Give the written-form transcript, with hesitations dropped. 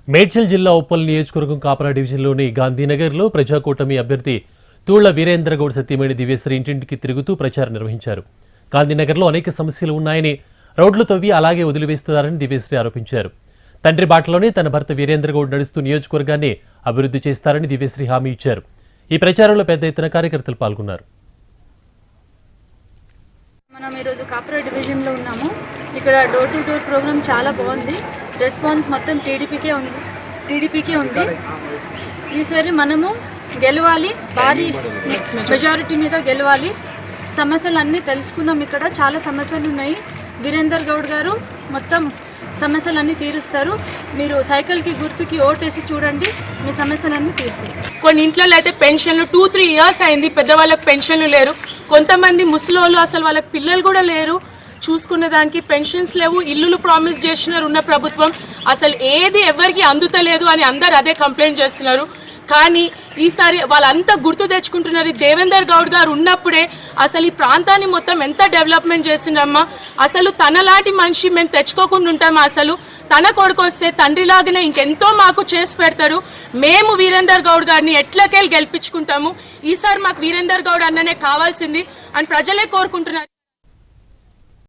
మేడ్చల్ జిల్లా ఉప్పల్ నియోజకవర్గం కాపరా డివిజన్లోని గాంధీనగర్లో ప్రజాకూటమి అభ్యర్థి తూళ్ల వీరేంద్రగౌడ్ సతీమణి దివ్యశ్రీ ఇంటింటికి తిరుగుతూ ప్రచారం నిర్వహించారు. గాంధీనగర్లో అనేక సమస్యలు ఉన్నాయని, రోడ్లు తవ్వి అలాగే వదిలివేస్తున్నారని దివ్యశ్రీ ఆరోపించారు. తండ్రి బాటలోనే తన భర్త వీరేంద్రగౌడ్ నడుస్తూ నియోజకవర్గాన్ని అభివృద్ధి చేస్తారని దివ్యశ్రీ హామీ ఇచ్చారు. ఈ ప్రచారంలో పెద్ద ఎత్తున కార్యకర్తలు పాల్గొన్నారు. మనం ఈరోజు కాపరా డివిజన్లో ఉన్నాము. ఇక్కడ డోర్ టు డోర్ ప్రోగ్రామ్ చాలా బాగుంది. రెస్పాన్స్ మొత్తం టీడీపీకే ఉంది. ఈసారి మనము గెలవాలి, భారీ మెజారిటీ మీద గెలవాలి. సమస్యలు అన్నీ తెలుసుకున్నాం. ఇక్కడ చాలా సమస్యలు ఉన్నాయి. వీరేందర్ గౌడ్ గారు మొత్తం సమస్యలన్నీ తీరుస్తారు. మీరు సైకిల్కి గుర్తుకి ఓటేసి చూడండి, మీ సమస్యలన్నీ తీరుతాయి. కొన్ని ఇంట్లో అయితే పెన్షన్లు 2-3 ఇయర్స్ అయింది, పెద్దవాళ్ళకి పెన్షన్లు లేరు. కొంతమంది ముసలోళ్ళు అసలు వాళ్ళకి పిల్లలు కూడా లేరు, చూసుకునే దానికి పెన్షన్స్ లేవు. ఇల్లులు ప్రామిస్ చేస్తున్నారు ఉన్న ప్రభుత్వం, అసలు ఏది ఎవరికి అందుతలేదు అని అందరు అదే కంప్లైంట్ చేస్తున్నారు. కానీ ఈసారి వాళ్ళంతా గుర్తు తెచ్చుకుంటున్నారు. దేవేందర్ గౌడ్ గారు ఉన్నప్పుడే అసలు ఈ ప్రాంతాన్ని మొత్తం ఎంత డెవలప్మెంట్ చేసిందమ్మా. అసలు తనలాంటి మనిషి మేము తెచ్చుకోకుండా ఉంటామా? అసలు తన కొడుకు వస్తే తండ్రిలాగానే ఇంకెంతో మాకు చేసి పెడతారు. మేము వీరేందర్ గౌడ్ గారిని ఎట్లకెళ్ళి గెలిపించుకుంటాము. ఈసారి మాకు వీరేందర్ గౌడ్ అన్ననే కావాల్సింది అని ప్రజలే కోరుకుంటున్నారు.